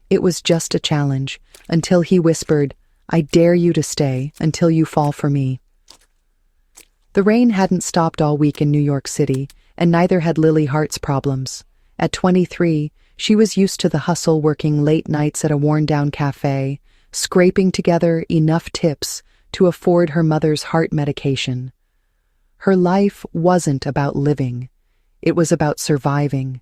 It was just a challenge, until he whispered, "I dare you to stay until you fall for me." The rain hadn't stopped all week in New York City, and neither had Lily Hart's problems. At 23, she was used to the hustle, working late nights at a worn-down cafe, scraping together enough tips to afford her mother's heart medication. Her life wasn't about living. It was about surviving.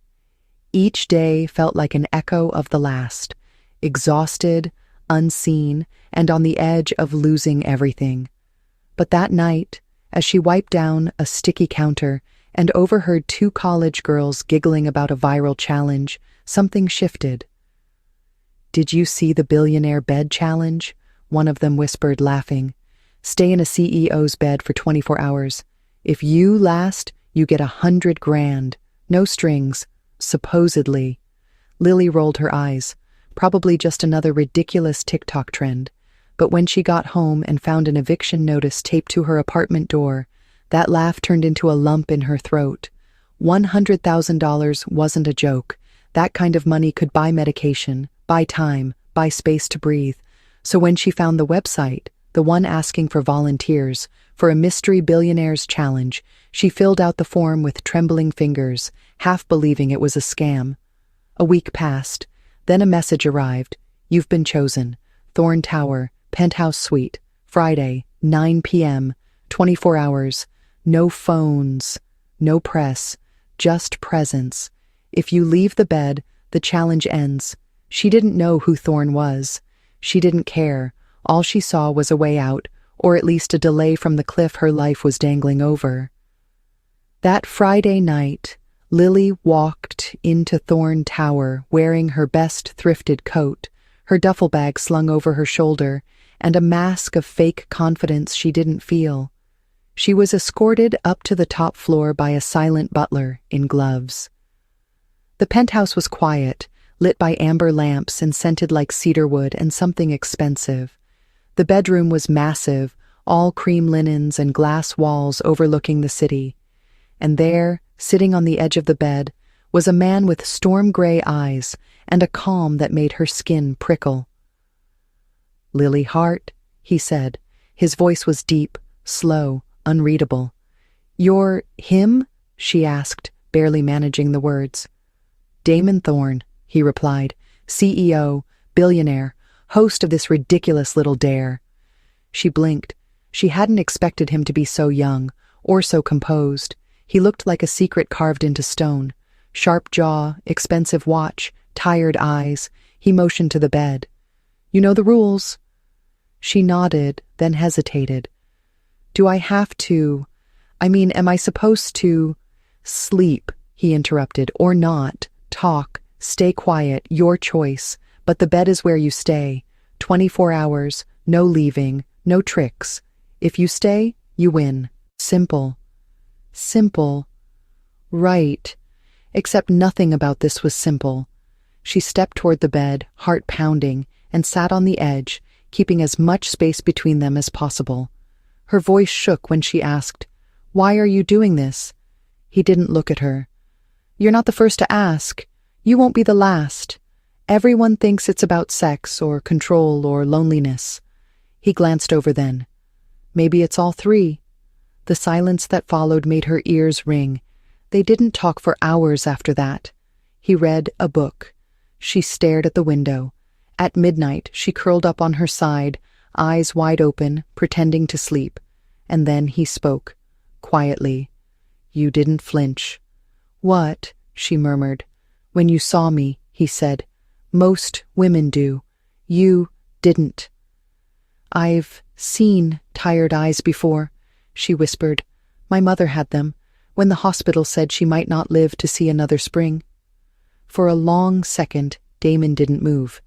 Each day felt like an echo of the last, exhausted, unseen, and on the edge of losing everything. But that night, as she wiped down a sticky counter and overheard two college girls giggling about a viral challenge, something shifted. "Did you see the billionaire bed challenge?" one of them whispered, laughing. "Stay in a CEO's bed for 24 hours. If you last, you get 100 grand. No strings, supposedly." Lily rolled her eyes. Probably just another ridiculous TikTok trend. But when she got home and found an eviction notice taped to her apartment door, that laugh turned into a lump in her throat. $100,000 wasn't a joke. That kind of money could buy medication, buy time, buy space to breathe. So when she found the website, the one asking for volunteers, for a mystery billionaires challenge, she filled out the form with trembling fingers, half believing it was a scam. A week passed. Then a message arrived. "You've been chosen. Thorn Tower, penthouse suite, Friday, 9 p.m., 24 hours. No phones, no press, just presence. If you leave the bed, the challenge ends." She didn't know who Thorn was. She didn't care. All she saw was a way out, or at least a delay from the cliff her life was dangling over. That Friday night, Lily walked into Thorn Tower wearing her best thrifted coat, her duffel bag slung over her shoulder, and a mask of fake confidence she didn't feel. She was escorted up to the top floor by a silent butler in gloves. The penthouse was quiet, lit by amber lamps and scented like cedarwood and something expensive. The bedroom was massive, all cream linens and glass walls overlooking the city. And there, sitting on the edge of the bed, was a man with storm-gray eyes and a calm that made her skin prickle. "Lily Hart," he said. His voice was deep, slow, unreadable. "You're him?" she asked, barely managing the words. "Damon Thorn," he replied, "CEO, billionaire, host of this ridiculous little dare." She blinked. She hadn't expected him to be so young, or so composed. He looked like a secret carved into stone. Sharp jaw, expensive watch, tired eyes. He motioned to the bed. "You know the rules." She nodded, then hesitated. "Do I have to? Am I supposed to?" "Sleep," he interrupted, "or not. Talk. Stay quiet. Your choice. But the bed is where you stay. 24 hours. No leaving. No tricks. If you stay, you win. Simple." Simple. Right. Except nothing about this was simple. She stepped toward the bed, heart pounding, and sat on the edge, keeping as much space between them as possible. Her voice shook when she asked, "Why are you doing this?" He didn't look at her. "You're not the first to ask. You won't be the last. Everyone thinks it's about sex or control or loneliness." He glanced over then. "Maybe it's all three." The silence that followed made her ears ring. They didn't talk for hours after that. He read a book. She stared at the window. At midnight, she curled up on her side, eyes wide open, pretending to sleep. And then he spoke, quietly. "You didn't flinch." "What?" she murmured. "When you saw me," he said. "Most women do. You didn't." "I've seen tired eyes before," she whispered. "My mother had them, when the hospital said she might not live to see another spring." For a long second, Damon didn't move.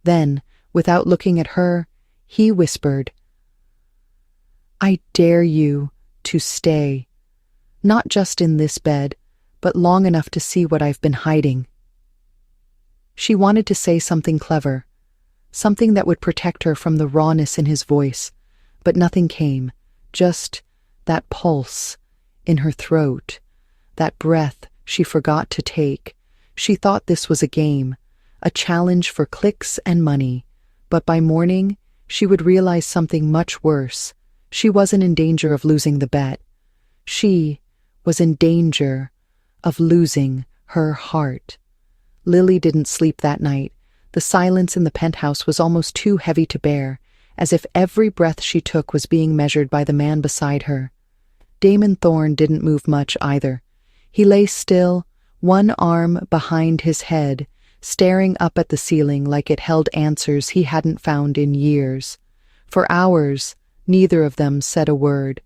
Then, without looking at her, he whispered, "I dare you to stay. Not just in this bed, but long enough to see what I've been hiding." She wanted to say something clever, something that would protect her from the rawness in his voice, but nothing came, just that pulse in her throat, that breath she forgot to take. She thought this was a game, a challenge for clicks and money. But by morning, she would realize something much worse. She wasn't in danger of losing the bet. She was in danger of losing her heart. Lily didn't sleep that night. The silence in the penthouse was almost too heavy to bear, as if every breath she took was being measured by the man beside her. Damon Thorne didn't move much either. He lay still, one arm behind his head, staring up at the ceiling like it held answers he hadn't found in years. For hours, neither of them said a word.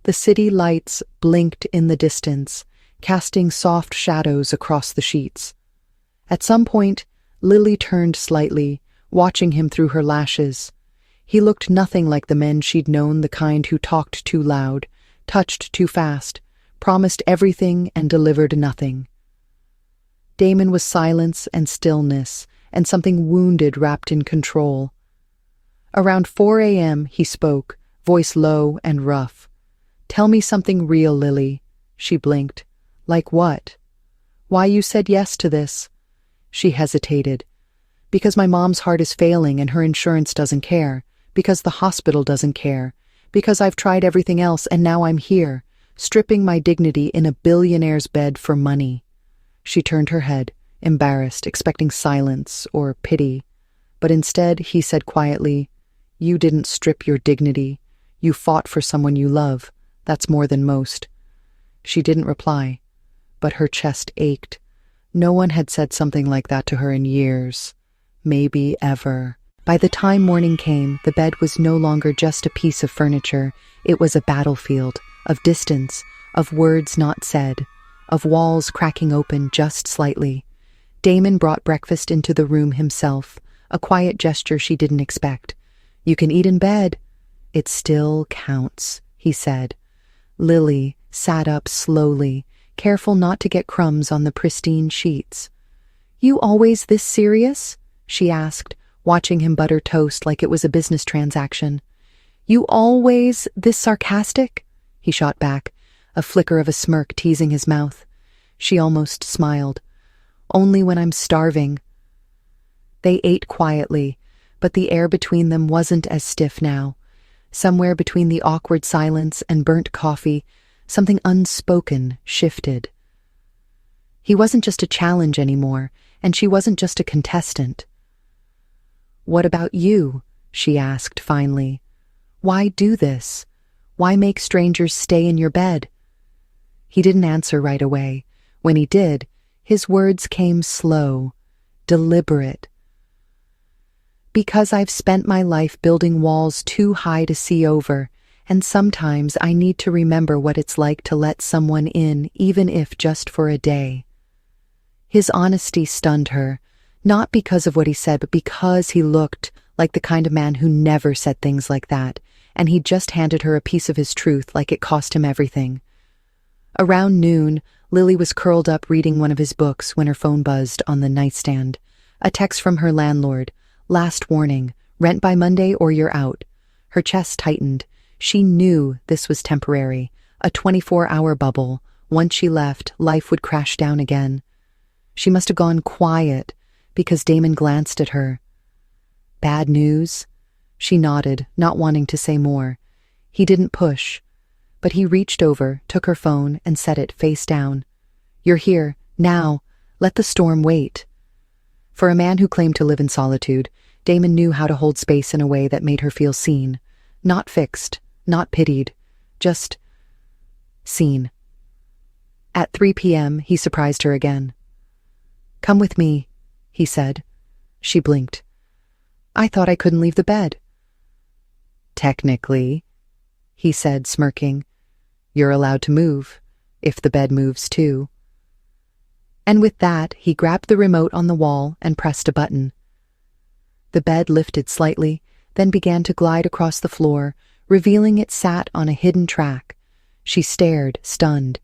The city lights blinked in the distance, casting soft shadows across the sheets. At some point, Lily turned slightly, watching him through her lashes. He looked nothing like the men she'd known, the kind who talked too loud, touched too fast, promised everything and delivered nothing. Damon was silence and stillness, and something wounded wrapped in control. Around 4 a.m. he spoke, voice low and rough. "Tell me something real, Lily." She blinked. "Like what?" "Why you said yes to this?" She hesitated. "Because my mom's heart is failing and her insurance doesn't care. Because the hospital doesn't care. Because I've tried everything else and now I'm here, stripping my dignity in a billionaire's bed for money." She turned her head, embarrassed, expecting silence or pity. But instead, he said quietly, "You didn't strip your dignity. You fought for someone you love. That's more than most." She didn't reply, but her chest ached. No one had said something like that to her in years, maybe ever. By the time morning came, the bed was no longer just a piece of furniture. It was a battlefield, of distance, of words not said, of walls cracking open just slightly. Damon brought breakfast into the room himself, a quiet gesture she didn't expect. "You can eat in bed." "It still counts," he said. Lily sat up slowly, careful not to get crumbs on the pristine sheets. "You always this serious?" she asked, watching him butter toast like it was a business transaction. "You always this sarcastic?" he shot back, a flicker of a smirk teasing his mouth. She almost smiled. "Only when I'm starving." They ate quietly, but the air between them wasn't as stiff now. Somewhere between the awkward silence and burnt coffee, something unspoken shifted. He wasn't just a challenge anymore, and she wasn't just a contestant. "What about you?" she asked finally. "Why do this? Why make strangers stay in your bed?" He didn't answer right away. When he did, his words came slow, deliberate. "Because I've spent my life building walls too high to see over, and sometimes I need to remember what it's like to let someone in, even if just for a day." His honesty stunned her, not because of what he said, but because he looked like the kind of man who never said things like that, and he'd just handed her a piece of his truth like it cost him everything. Around noon, Lily was curled up reading one of his books when her phone buzzed on the nightstand. A text from her landlord. "Last warning, rent by Monday or you're out." Her chest tightened. She knew this was temporary, a 24-hour bubble. Once she left, life would crash down again. She must have gone quiet, because Damon glanced at her. "Bad news?" She nodded, not wanting to say more. He didn't push, but he reached over, took her phone, and set it face down. "You're here, now. Let the storm wait." For a man who claimed to live in solitude, Damon knew how to hold space in a way that made her feel seen. Not fixed, not pitied, just seen. At 3 p.m., he surprised her again. "Come with me," he said. She blinked. "I thought I couldn't leave the bed." "Technically," he said, smirking, "you're allowed to move, if the bed moves too." And with that, he grabbed the remote on the wall and pressed a button. The bed lifted slightly, then began to glide across the floor, revealing it sat on a hidden track. She stared, stunned.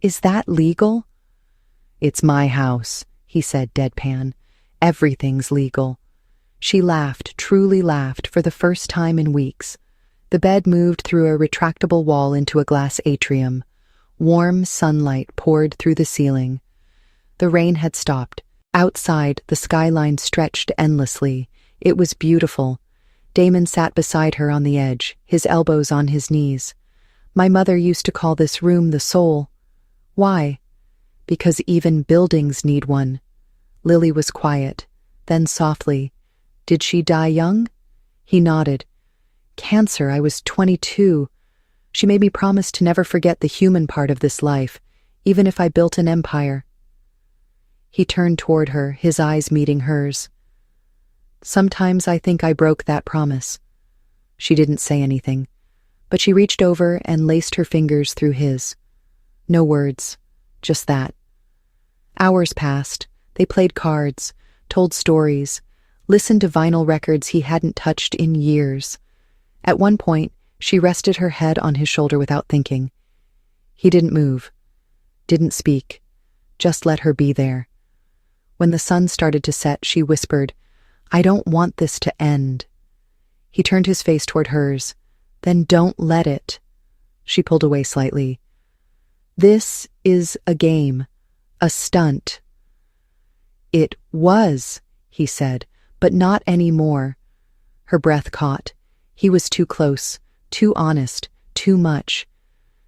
"Is that legal?" "It's my house," he said deadpan. "Everything's legal." She laughed, truly laughed, for the first time in weeks. The bed moved through a retractable wall into a glass atrium. Warm sunlight poured through the ceiling. The rain had stopped, Outside, the skyline stretched endlessly. It was beautiful. Damon sat beside her on the edge, his elbows on his knees. My mother used to call this room the soul. Why? Because even buildings need one. Lily was quiet. Then softly, "Did she die young?" He nodded. "Cancer, I was 22. She made me promise to never forget the human part of this life, even if I built an empire." He turned toward her, his eyes meeting hers. "Sometimes I think I broke that promise." She didn't say anything, but she reached over and laced her fingers through his. No words, just that. Hours passed. They played cards, told stories, listened to vinyl records he hadn't touched in years. At one point, she rested her head on his shoulder without thinking. He didn't move, didn't speak, just let her be there. When the sun started to set, she whispered, "I don't want this to end." He turned his face toward hers. "Then don't let it." She pulled away slightly. "This is a game, a stunt." "It was," he said, "but not anymore." Her breath caught. He was too close, too honest, too much.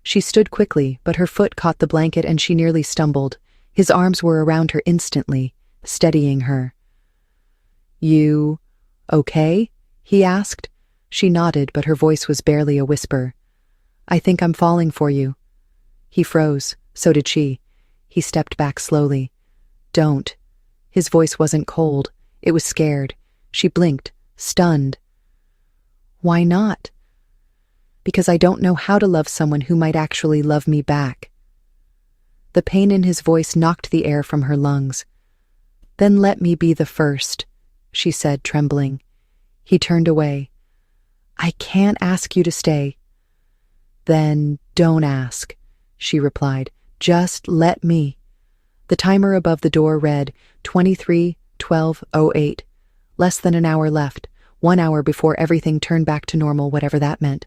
She stood quickly, but her foot caught the blanket and she nearly stumbled. His arms were around her instantly, steadying her. "You okay?" he asked. She nodded, but her voice was barely a whisper. "I think I'm falling for you." He froze. So did she. He stepped back slowly. "Don't." His voice wasn't cold. It was scared. She blinked, stunned. "Why not?" "Because I don't know how to love someone who might actually love me back." The pain in his voice knocked the air from her lungs. "Then let me be the first," she said, trembling. He turned away. "I can't ask you to stay." "Then don't ask," she replied. "Just let me." The timer above the door read 23:12:08. Less than an hour left, 1 hour before everything turned back to normal, whatever that meant.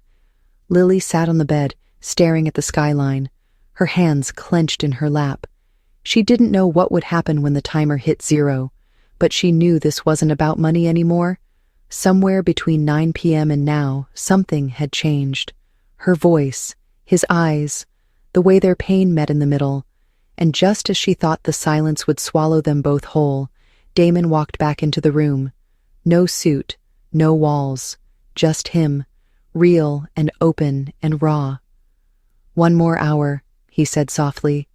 Lily sat on the bed, staring at the skyline, her hands clenched in her lap. She didn't know what would happen when the timer hit 0, but she knew this wasn't about money anymore. Somewhere between 9 p.m. and now, something had changed. Her voice, his eyes, the way their pain met in the middle. And just as she thought the silence would swallow them both whole, Damon walked back into the room. No suit, no walls, just him, real and open and raw. "One more hour," he said softly.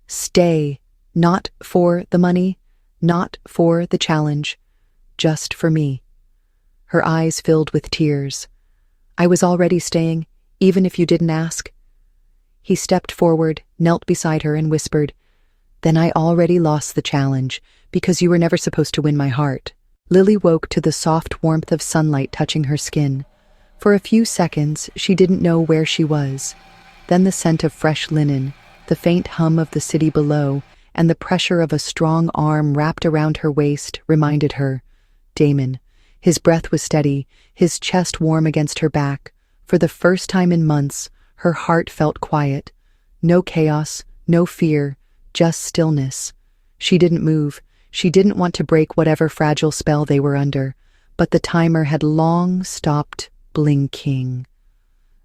"Stay, not for the money, not for the challenge, just for me." Her eyes filled with tears. "I was already staying, even if you didn't ask." He stepped forward, knelt beside her, and whispered, "Then I already lost the challenge, because you were never supposed to win my heart." Lily woke to the soft warmth of sunlight touching her skin. For a few seconds, she didn't know where she was. Then the scent of fresh linen, the faint hum of the city below, and the pressure of a strong arm wrapped around her waist reminded her. Damon. His breath was steady, his chest warm against her back. For the first time in months, her heart felt quiet. No chaos, no fear, just stillness. She didn't move. She didn't want to break whatever fragile spell they were under. But the timer had long stopped blinking.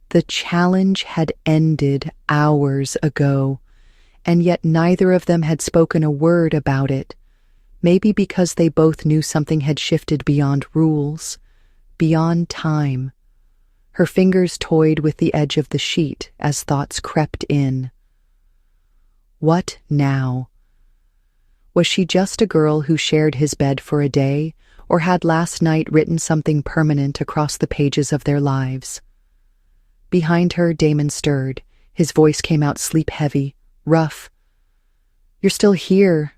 The challenge had ended hours ago, and yet neither of them had spoken a word about it. Maybe because they both knew something had shifted beyond rules, beyond time. Her fingers toyed with the edge of the sheet as thoughts crept in. What now? Was she just a girl who shared his bed for a day, or had last night written something permanent across the pages of their lives? Behind her, Damon stirred. His voice came out sleep-heavy, rough. "You're still here."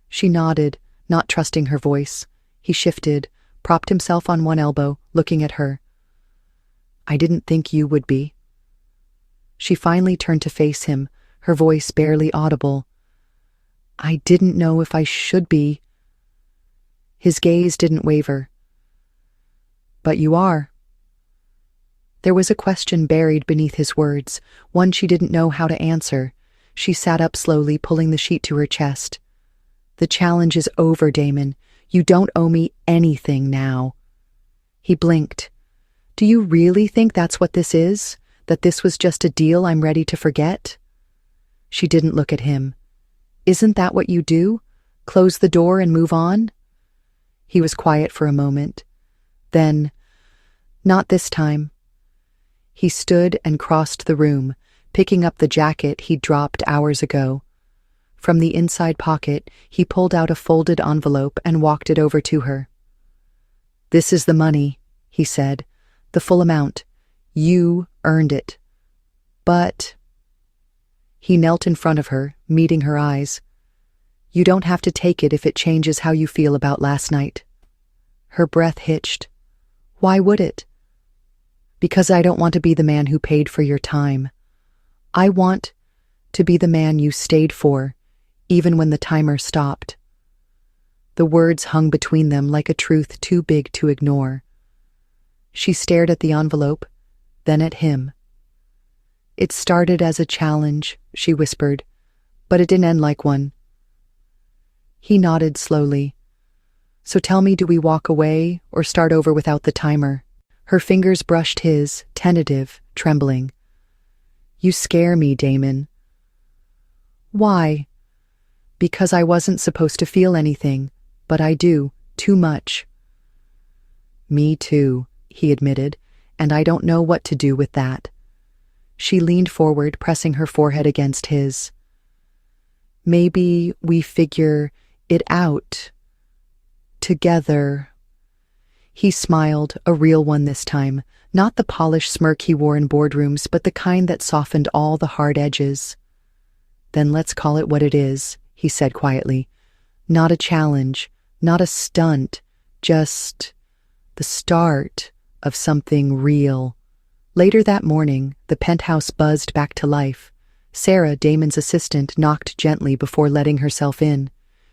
She nodded, not trusting her voice. He shifted, propped himself on one elbow, looking at her. "I didn't think you would be." She finally turned to face him, her voice barely audible. "I didn't know if I should be." His gaze didn't waver. "But you are." There was a question buried beneath his words, one she didn't know how to answer. She sat up slowly, pulling the sheet to her chest. The challenge is over, Damon. You don't owe me anything now. He blinked. Do you really think that's what this is? That this was just a deal I'm ready to forget? She didn't look at him. Isn't that what you do? Close the door and move on? He was quiet for a moment. Then, not this time. He stood and crossed the room, picking up the jacket he'd dropped hours ago. From the inside pocket, he pulled out a folded envelope and walked it over to her. This is the money, he said. The full amount. You earned it. But... He knelt in front of her, meeting her eyes. You don't have to take it if it changes how you feel about last night. Her breath hitched. Why would it? Because I don't want to be the man who paid for your time. I want to be the man you stayed for, even when the timer stopped. The words hung between them like a truth too big to ignore. She stared at the envelope, then at him. It started as a challenge, she whispered, but it didn't end like one. He nodded slowly. So tell me, do we walk away or start over without the timer? Her fingers brushed his, tentative, trembling. You scare me, Damon. Why? Because I wasn't supposed to feel anything, but I do, too much. Me too, he admitted, and I don't know what to do with that. She leaned forward, pressing her forehead against his. Maybe we figure it out. Together. He smiled, a real one this time, not the polished smirk he wore in boardrooms, but the kind that softened all the hard edges. Then let's call it what it is, he said quietly. Not a challenge, not a stunt, just the start of something real. Later that morning, the penthouse buzzed back to life. Sarah, Damon's assistant, knocked gently before letting herself in.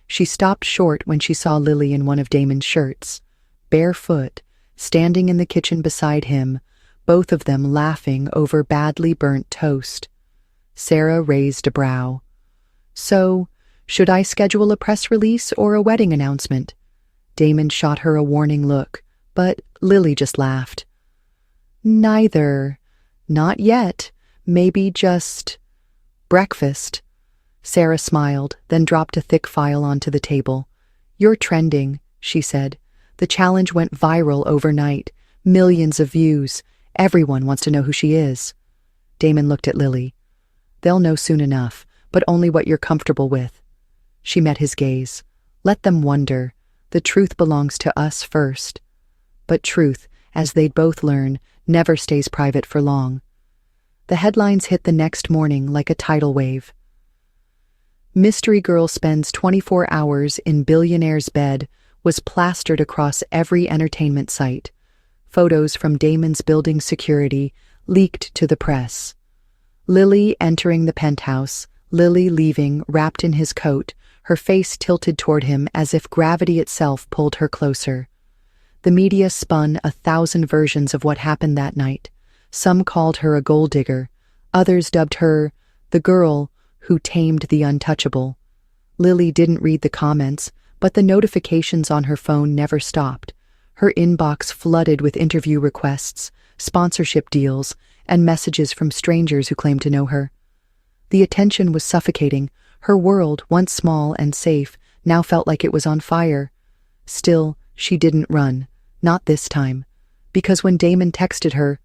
She stopped short when she saw Lily in one of Damon's shirts, barefoot, standing in the kitchen beside him, both of them laughing over badly burnt toast. Sarah raised a brow. So, should I schedule a press release or a wedding announcement? Damon shot her a warning look, but Lily just laughed. Neither. Not yet. Maybe just breakfast. Sarah smiled, then dropped a thick file onto the table. You're trending, she said. The challenge went viral overnight. Millions of views. Everyone wants to know who she is. Damon looked at Lily. They'll know soon enough, but only what you're comfortable with. She met his gaze. Let them wonder. The truth belongs to us first. But truth, as they'd both learn, never stays private for long. The headlines hit the next morning like a tidal wave. Mystery girl spends 24 hours in billionaire's bed was plastered across every entertainment site. Photos from Damon's building security leaked to the press. Lily entering the penthouse, Lily leaving wrapped in his coat, her face tilted toward him as if gravity itself pulled her closer. The media spun 1,000 versions of what happened that night. Some called her a gold digger. Others dubbed her the girl who tamed the untouchable. Lily didn't read the comments, but the notifications on her phone never stopped. Her inbox flooded with interview requests, sponsorship deals, and messages from strangers who claimed to know her. The attention was suffocating. Her world, once small and safe, now felt like it was on fire. Still, she didn't run. Not this time. Because when Damon texted her,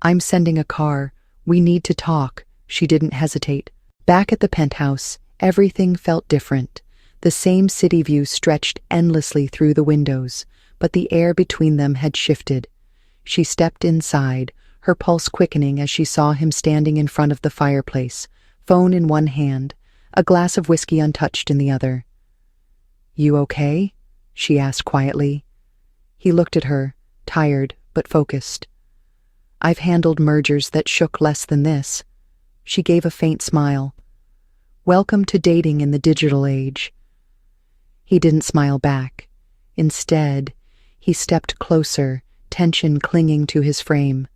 I'm sending a car. We need to talk. She didn't hesitate. Back at the penthouse, everything felt different. The same city view stretched endlessly through the windows, but the air between them had shifted. She stepped inside, her pulse quickening as she saw him standing in front of the fireplace, phone in one hand, a glass of whiskey untouched in the other. You okay? She asked quietly. He looked at her, tired but focused. I've handled mergers that shook less than this. She gave a faint smile. Welcome to dating in the digital age. He didn't smile back. Instead, he stepped closer, tension clinging to his frame.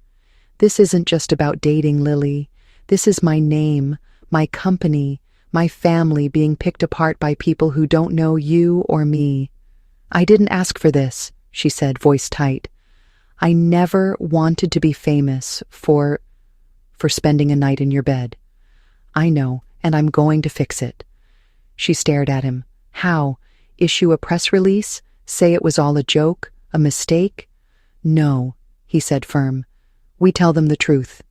This isn't just about dating, Lily. This is my name, my company, My family being picked apart by people who don't know you or me. I didn't ask for this, she said, voice tight. I never wanted to be famous for spending a night in your bed. I know, and I'm going to fix it. She stared at him. How? Issue a press release? Say it was all a joke? A mistake? No, he said firm. We tell them the truth.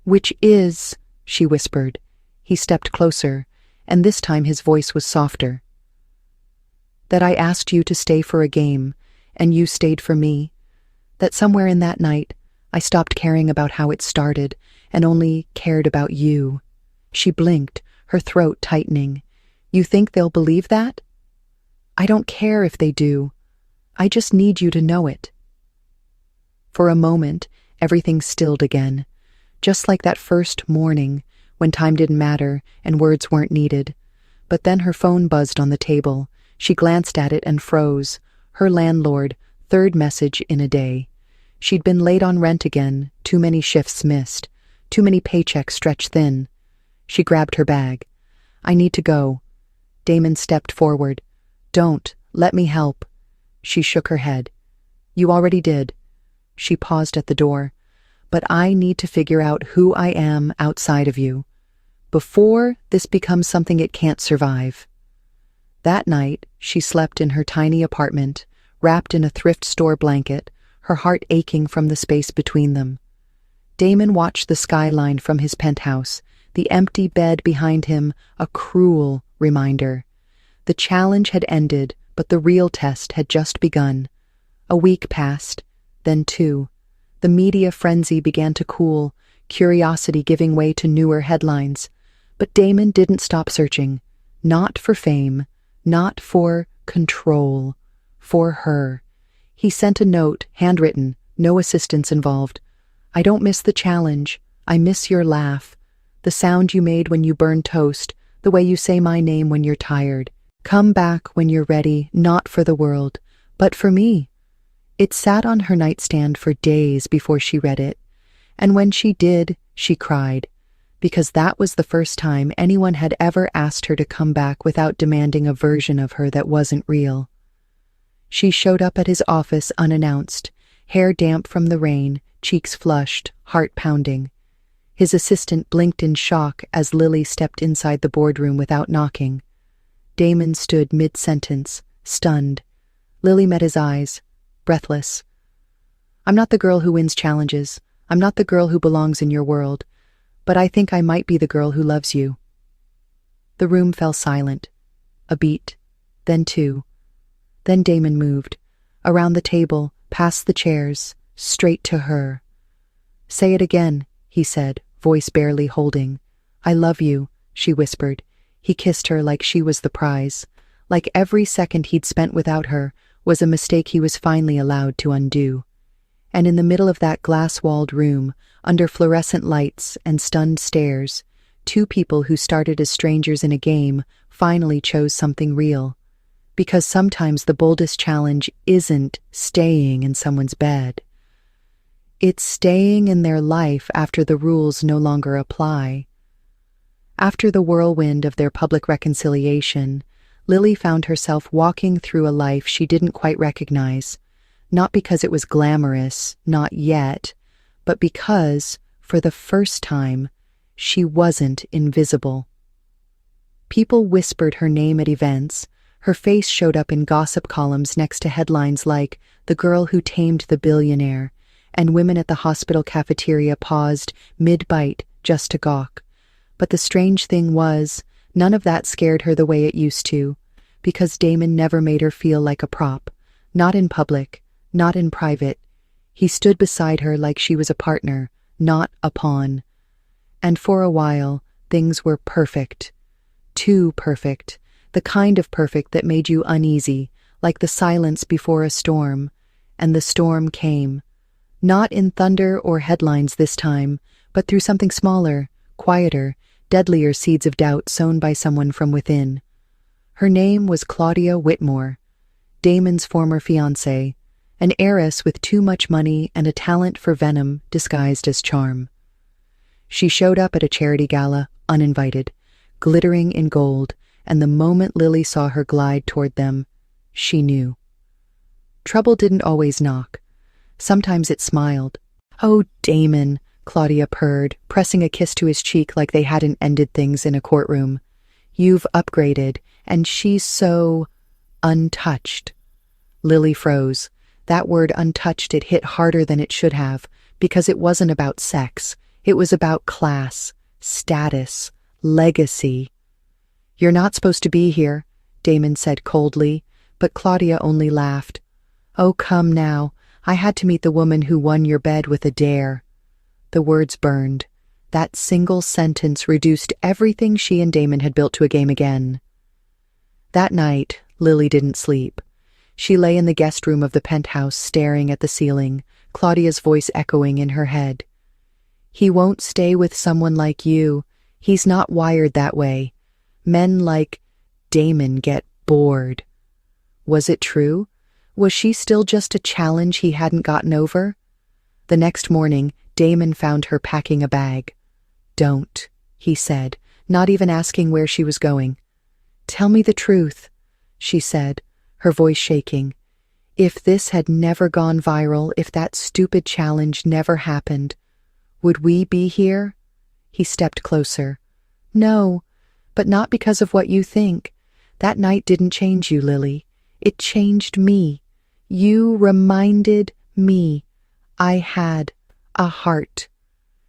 Which is, she whispered. He stepped closer, and this time his voice was softer. That I asked you to stay for a game, and you stayed for me. That somewhere in that night, I stopped caring about how it started, and only cared about you. She blinked, her throat tightening. You think they'll believe that? I don't care if they do. I just need you to know it. For a moment, everything stilled again, just like that first morning when time didn't matter and words weren't needed. But then her phone buzzed on the table. She glanced at it and froze. Her landlord, third message in a day. She'd been late on rent again, too many shifts missed, too many paychecks stretched thin. She grabbed her bag. I need to go. Damon stepped forward. Don't, let me help. She shook her head. You already did. She paused at the door. But I need to figure out who I am outside of you, before this becomes something it can't survive. That night, she slept in her tiny apartment, wrapped in a thrift store blanket, her heart aching from the space between them. Damon watched the skyline from his penthouse, the empty bed behind him, a cruel reminder. The challenge had ended, but the real test had just begun. A week passed, then two. The media frenzy began to cool, curiosity giving way to newer headlines. But Damon didn't stop searching. Not for fame, not for control, for her. He sent a note, handwritten, no assistance involved. I don't miss the challenge. I miss your laugh. The sound you made when you burned toast, the way you say my name when you're tired. Come back when you're ready, not for the world, but for me. It sat on her nightstand for days before she read it, and when she did, she cried, because that was the first time anyone had ever asked her to come back without demanding a version of her that wasn't real. She showed up at his office unannounced, hair damp from the rain, cheeks flushed, heart pounding. His assistant blinked in shock as Lily stepped inside the boardroom without knocking. Damon stood mid-sentence, stunned. Lily met his eyes, breathless. I'm not the girl who wins challenges. I'm not the girl who belongs in your world. But I think I might be the girl who loves you. The room fell silent. A beat. Then two. Then Damon moved. Around the table, past the chairs, straight to her. Say it again, he said, voice barely holding. I love you, she whispered. He kissed her like she was the prize. Like every second he'd spent without her was a mistake he was finally allowed to undo. And in the middle of that glass-walled room, under fluorescent lights and stunned stares, two people who started as strangers in a game finally chose something real. Because sometimes the boldest challenge isn't staying in someone's bed. It's staying in their life after the rules no longer apply. After the whirlwind of their public reconciliation, Lily found herself walking through a life she didn't quite recognize, not because it was glamorous, not yet, but because, for the first time, she wasn't invisible. People whispered her name at events, her face showed up in gossip columns next to headlines like "The Girl Who Tamed the Billionaire," and women at the hospital cafeteria paused mid-bite just to gawk. But the strange thing was, none of that scared her the way it used to, because Damon never made her feel like a prop, not in public, not in private. He stood beside her like she was a partner, not a pawn. And for a while, things were perfect. Too perfect. The kind of perfect that made you uneasy, like the silence before a storm. And the storm came. Not in thunder or headlines this time, but through something smaller, quieter, deadlier seeds of doubt sown by someone from within. Her name was Claudia Whitmore, Damon's former fiancée, an heiress with too much money and a talent for venom disguised as charm. She showed up at a charity gala, uninvited, glittering in gold, and the moment Lily saw her glide toward them, she knew. Trouble didn't always knock. Sometimes it smiled. "Oh, Damon," Claudia purred, pressing a kiss to his cheek like they hadn't ended things in a courtroom. "You've upgraded, and she's so untouched." Lily froze. That word untouched, it hit harder than it should have, because it wasn't about sex. It was about class, status, legacy. "You're not supposed to be here," Damon said coldly, but Claudia only laughed. "Oh, come now. I had to meet the woman who won your bed with a dare." The words burned. That single sentence reduced everything she and Damon had built to a game again. That night, Lily didn't sleep. She lay in the guest room of the penthouse, staring at the ceiling, Claudia's voice echoing in her head. "He won't stay with someone like you. He's not wired that way. Men like Damon get bored." Was it true? Was she still just a challenge he hadn't gotten over? The next morning, Damon found her packing a bag. "Don't," he said, not even asking where she was going. "Tell me the truth," she said, her voice shaking. "If this had never gone viral, if that stupid challenge never happened, would we be here?" He stepped closer. "No, but not because of what you think. That night didn't change you, Lily. It changed me. You reminded me I had a heart."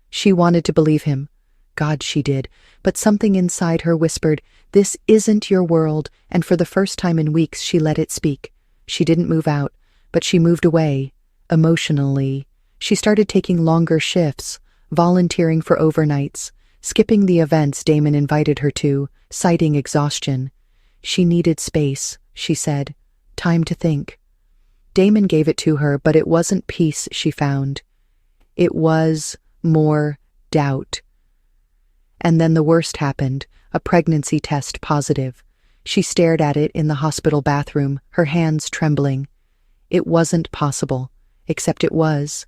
She wanted to believe him. God, she did. But something inside her whispered, "This isn't your world," and for the first time in weeks she let it speak. She didn't move out, but she moved away, emotionally. She started taking longer shifts, volunteering for overnights, skipping the events Damon invited her to, citing exhaustion. She needed space, she said. Time to think. Damon gave it to her, but it wasn't peace she found. It was more doubt. And then the worst happened, a pregnancy test positive. She stared at it in the hospital bathroom, her hands trembling. It wasn't possible, except it was.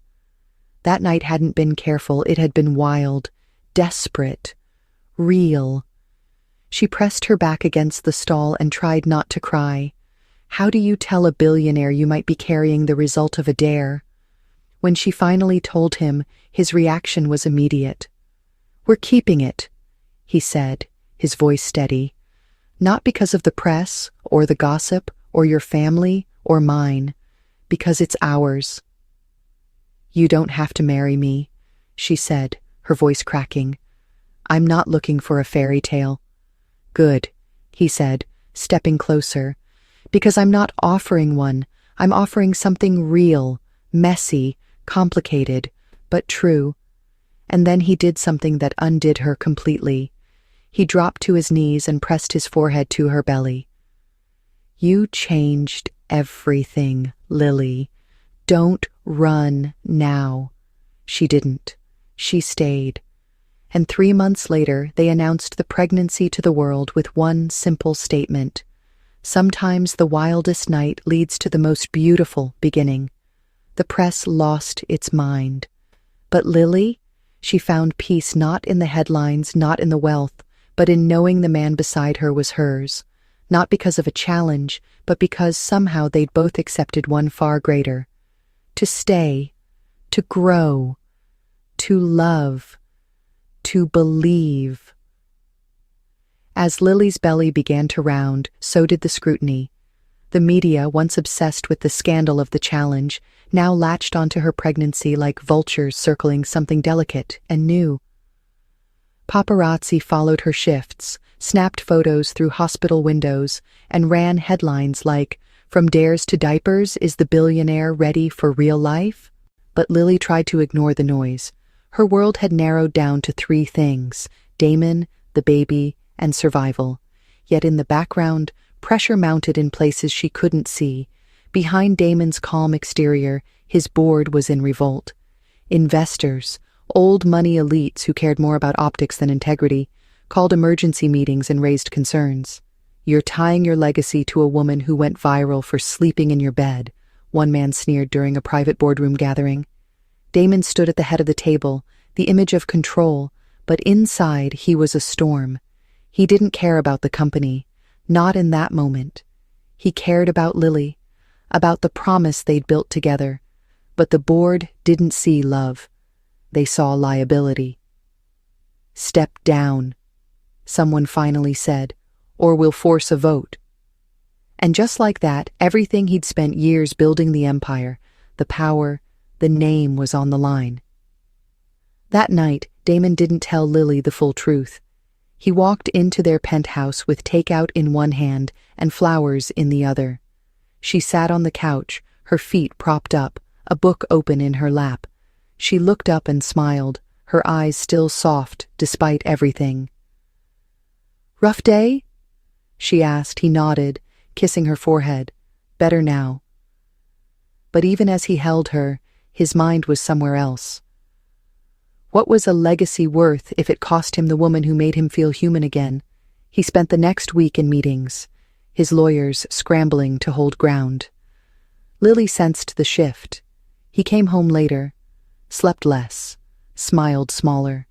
That night hadn't been careful, it had been wild, desperate, real. She pressed her back against the stall and tried not to cry. How do you tell a billionaire you might be carrying the result of a dare? When she finally told him, his reaction was immediate. "We're keeping it," he said, his voice steady. "Not because of the press, or the gossip, or your family, or mine. Because it's ours." "You don't have to marry me," she said, her voice cracking. "I'm not looking for a fairy tale." "Good," he said, stepping closer. "Because I'm not offering one. I'm offering something real, messy, complicated, but true." And then he did something that undid her completely. He dropped to his knees and pressed his forehead to her belly. "You changed everything, Lily. Don't run now." She didn't. She stayed. And 3 months later, they announced the pregnancy to the world with one simple statement. Sometimes the wildest night leads to the most beautiful beginning. The press lost its mind. But Lily? She found peace not in the headlines, not in the wealth, but in knowing the man beside her was hers. Not because of a challenge, but because somehow they'd both accepted one far greater. To stay, to grow, to love, to believe. As Lily's belly began to round, so did the scrutiny. The media, once obsessed with the scandal of the challenge, now latched onto her pregnancy like vultures circling something delicate and new. Paparazzi followed her shifts, snapped photos through hospital windows, and ran headlines like, "From dares to diapers, is the billionaire ready for real life?" But Lily tried to ignore the noise. Her world had narrowed down to 3 things: Damon, the baby, and survival. Yet in the background, pressure mounted in places she couldn't see. Behind Damon's calm exterior, his board was in revolt. Investors, old money elites who cared more about optics than integrity, called emergency meetings and raised concerns. "You're tying your legacy to a woman who went viral for sleeping in your bed," one man sneered during a private boardroom gathering. Damon stood at the head of the table, the image of control, but inside he was a storm. He didn't care about the company, not in that moment. He cared about Lily, about the promise they'd built together. But the board didn't see love. They saw liability. "Step down," someone finally said, "or we'll force a vote." And just like that, everything he'd spent years building, the empire, the power, the name, was on the line. That night, Damon didn't tell Lily the full truth. He walked into their penthouse with takeout in one hand and flowers in the other. She sat on the couch, her feet propped up, a book open in her lap. She looked up and smiled, her eyes still soft despite everything. "Rough day?" she asked. He nodded, kissing her forehead. "Better now." But even as he held her, his mind was somewhere else. What was a legacy worth if it cost him the woman who made him feel human again? He spent the next week in meetings, his lawyers scrambling to hold ground. Lily sensed the shift. He came home later, slept less, smiled smaller,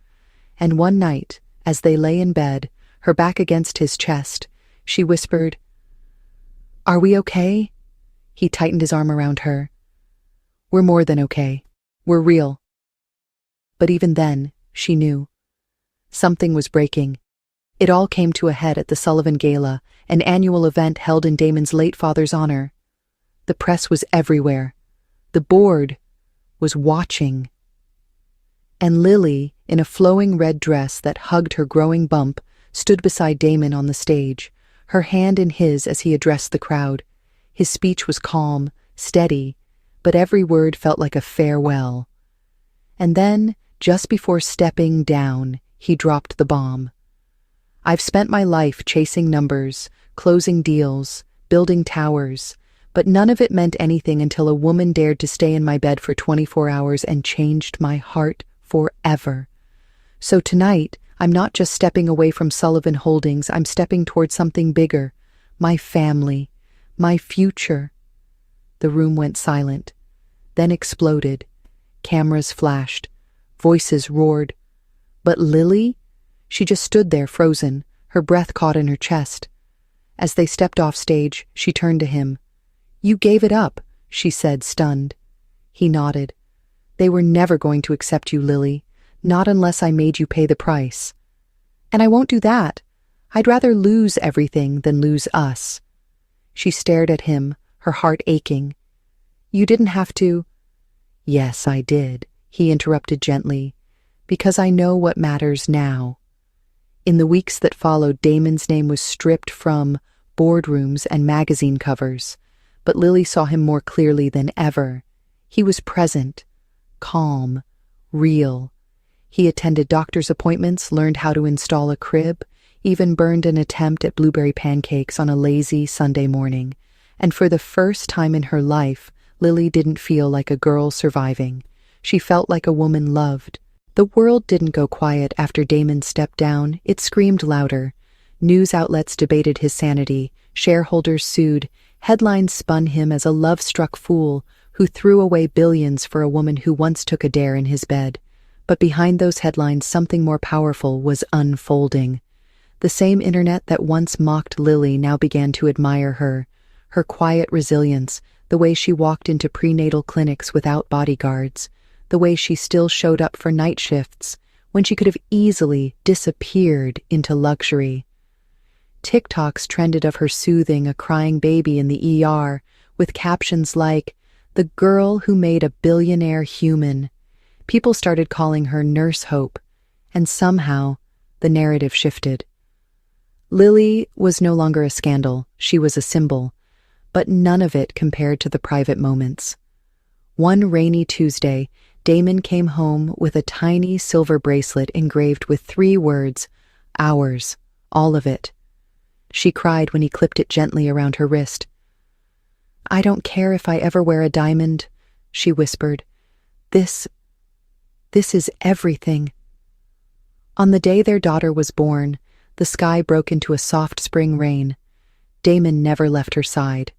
and one night, as they lay in bed, her back against his chest, she whispered, "Are we okay?" He tightened his arm around her. "We're more than okay. We're real." But even then, she knew. Something was breaking. It all came to a head at the Sullivan Gala, an annual event held in Damon's late father's honor. The press was everywhere. The board was watching. And Lily, in a flowing red dress that hugged her growing bump, stood beside Damon on the stage, her hand in his as he addressed the crowd. His speech was calm, steady, but every word felt like a farewell. And then, just before stepping down, he dropped the bomb. "I've spent my life chasing numbers, closing deals, building towers, but none of it meant anything until a woman dared to stay in my bed for 24 hours and changed my heart forever. So tonight, I'm not just stepping away from Sullivan Holdings, I'm stepping toward something bigger, my family, my future." The room went silent, then exploded. Cameras flashed, voices roared. But Lily? She just stood there frozen, her breath caught in her chest. As they stepped off stage, she turned to him. "You gave it up," she said, stunned. He nodded. "They were never going to accept you, Lily, not unless I made you pay the price. And I won't do that. I'd rather lose everything than lose us." She stared at him, her heart aching. "You didn't have to—" "Yes, I did," he interrupted gently, "because I know what matters now." In the weeks that followed, Damon's name was stripped from boardrooms and magazine covers, but Lily saw him more clearly than ever. He was present, calm, real. He attended doctor's appointments, learned how to install a crib, even burned an attempt at blueberry pancakes on a lazy Sunday morning. And for the first time in her life, Lily didn't feel like a girl surviving. She felt like a woman loved. The world didn't go quiet after Damon stepped down. It screamed louder. News outlets debated his sanity. Shareholders sued. Headlines spun him as a love-struck fool who threw away billions for a woman who once took a dare in his bed. But behind those headlines, something more powerful was unfolding. The same internet that once mocked Lily now began to admire her. Her quiet resilience, the way she walked into prenatal clinics without bodyguards, the way she still showed up for night shifts when she could have easily disappeared into luxury. TikToks trended of her soothing a crying baby in the ER with captions like, "The girl who made a billionaire human." People started calling her Nurse Hope, and somehow the narrative shifted. Lily was no longer a scandal, she was a symbol, but none of it compared to the private moments. One rainy Tuesday, Damon came home with a tiny silver bracelet engraved with 3 words, "Ours, all of it." She cried when he clipped it gently around her wrist. "I don't care if I ever wear a diamond," she whispered. This is everything." On the day their daughter was born, the sky broke into a soft spring rain. Damon never left her side.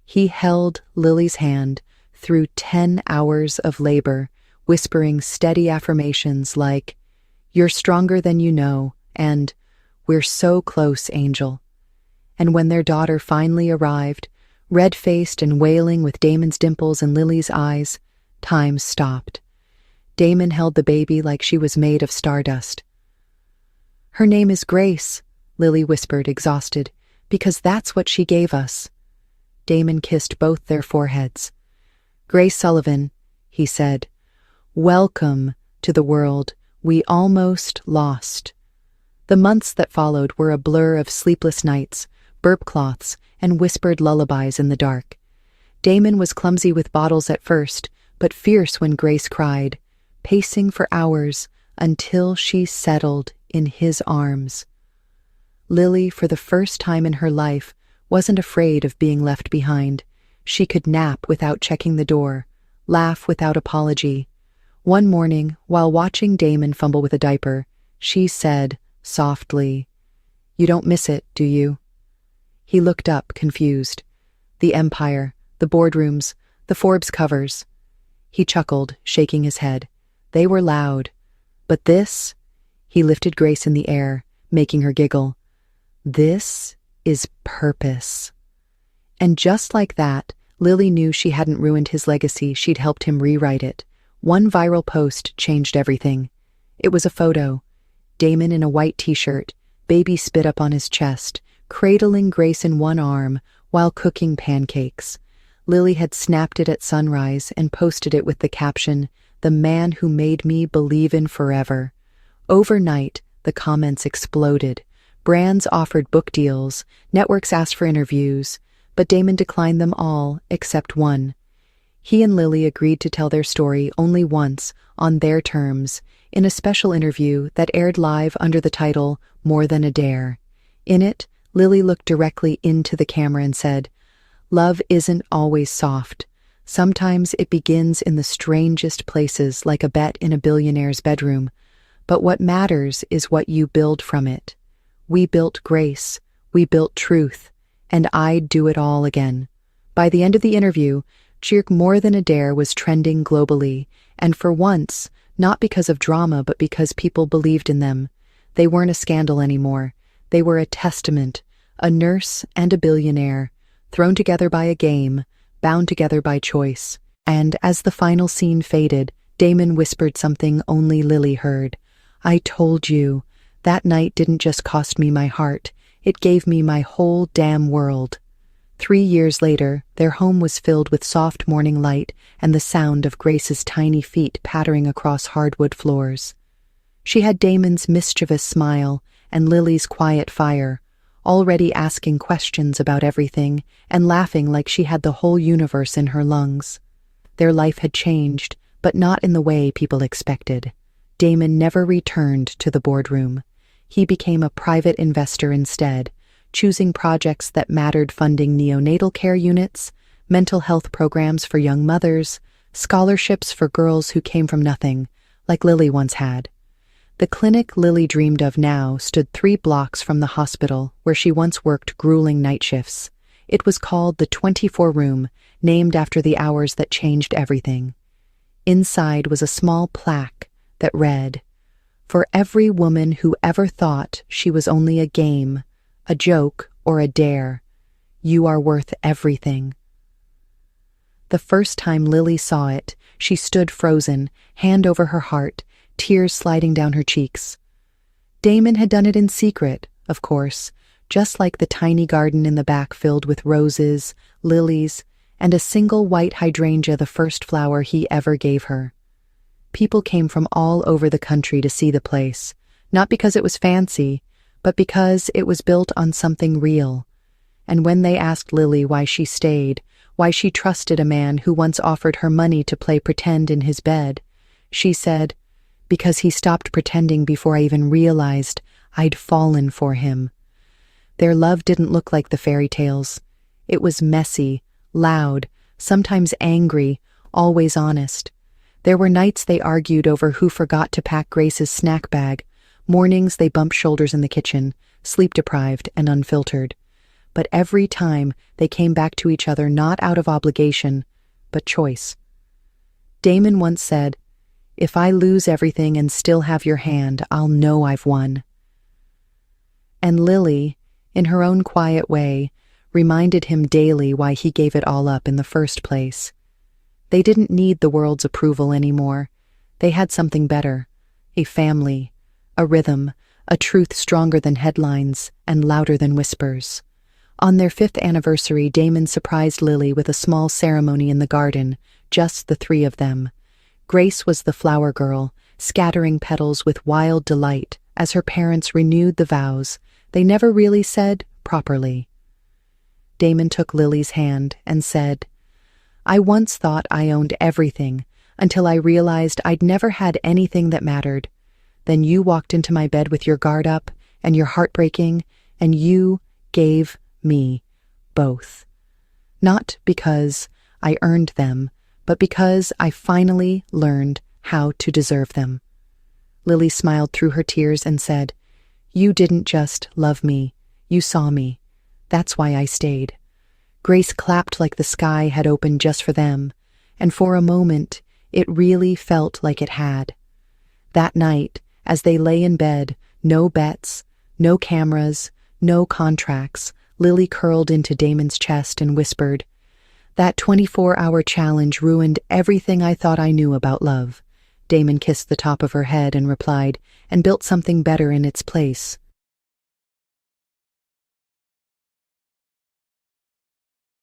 He held Lily's hand through 10 hours of labor, whispering steady affirmations like, "You're stronger than you know," and "We're so close, Angel." And when their daughter finally arrived, red-faced and wailing with Damon's dimples in Lily's eyes, time stopped. Damon held the baby like she was made of stardust. "Her name is Grace," Lily whispered, exhausted, "because that's what she gave us." Damon kissed both their foreheads. "Grace Sullivan," he said, "welcome to the world we almost lost." The months that followed were a blur of sleepless nights, burp cloths, and whispered lullabies in the dark. Damon was clumsy with bottles at first, but fierce when Grace cried, pacing for hours until she settled in his arms. Lily, for the first time in her life, wasn't afraid of being left behind. She could nap without checking the door, laugh without apology. One morning, while watching Damon fumble with a diaper, she said, softly, "You don't miss it, do you?" He looked up, confused. The Empire, the boardrooms, the Forbes covers. He chuckled, shaking his head. They were loud. But this? He lifted Grace in the air, making her giggle. "This is purpose." And just like that, Lily knew she hadn't ruined his legacy, she'd helped him rewrite it. One viral post changed everything. It was a photo. Damon in a white t-shirt, baby spit up on his chest, cradling Grace in one arm while cooking pancakes. Lily had snapped it at sunrise and posted it with the caption, "The man who made me believe in forever." Overnight, the comments exploded. Brands offered book deals, networks asked for interviews, but Damon declined them all except one. He and Lily agreed to tell their story only once, on their terms, in a special interview that aired live under the title More Than a Dare. In it, Lily looked directly into the camera and said, "Love isn't always soft. Sometimes it begins in the strangest places, like a bet in a billionaire's bedroom. But what matters is what you build from it. We built grace, we built truth, and I'd do it all again." By the end of the interview, More Than a Dare was trending globally, and for once, not because of drama but because people believed in them. They weren't a scandal anymore. They were a testament, a nurse and a billionaire, thrown together by a game, bound together by choice. And as the final scene faded, Damon whispered something only Lily heard. "I told you, that night didn't just cost me my heart, it gave me my whole damn world." 3 years later, their home was filled with soft morning light and the sound of Grace's tiny feet pattering across hardwood floors. She had Damon's mischievous smile and Lily's quiet fire, already asking questions about everything and laughing like she had the whole universe in her lungs. Their life had changed, but not in the way people expected. Damon never returned to the boardroom. He became a private investor instead, choosing projects that mattered, funding neonatal care units, mental health programs for young mothers, scholarships for girls who came from nothing, like Lily once had. The clinic Lily dreamed of now stood 3 blocks from the hospital where she once worked grueling night shifts. It was called the 24 Room, named after the hours that changed everything. Inside was a small plaque that read, "For every woman who ever thought she was only a game, a joke, or a dare, you are worth everything." The first time Lily saw it, she stood frozen, hand over her heart, tears sliding down her cheeks. Damon had done it in secret, of course, just like the tiny garden in the back filled with roses, lilies, and a single white hydrangea, the first flower he ever gave her. People came from all over the country to see the place, not because it was fancy, but because it was built on something real. And when they asked Lily why she stayed, why she trusted a man who once offered her money to play pretend in his bed, she said, "Because he stopped pretending before I even realized I'd fallen for him." Their love didn't look like the fairy tales. It was messy, loud, sometimes angry, always honest. There were nights they argued over who forgot to pack Grace's snack bag. Mornings they bumped shoulders in the kitchen, sleep-deprived and unfiltered. But every time they came back to each other not out of obligation, but choice. Damon once said, "If I lose everything and still have your hand, I'll know I've won." And Lily, in her own quiet way, reminded him daily why he gave it all up in the first place. They didn't need the world's approval anymore. They had something better, a family, a rhythm, a truth stronger than headlines and louder than whispers. On their 5th anniversary, Damon surprised Lily with a small ceremony in the garden, just the three of them. Grace was the flower girl, scattering petals with wild delight as her parents renewed the vows they never really said properly. Damon took Lily's hand and said, "I once thought I owned everything until I realized I'd never had anything that mattered. Then you walked into my bed with your guard up and your heart breaking, and you gave me both. Not because I earned them, but because I finally learned how to deserve them." Lily smiled through her tears and said, "You didn't just love me, you saw me. That's why I stayed." Grace clapped like the sky had opened just for them, and for a moment it really felt like it had. That night, as they lay in bed, no bets, no cameras, no contracts, Lily curled into Damon's chest and whispered, "That 24-hour challenge ruined everything I thought I knew about love." Damon kissed the top of her head and replied, "And built something better in its place."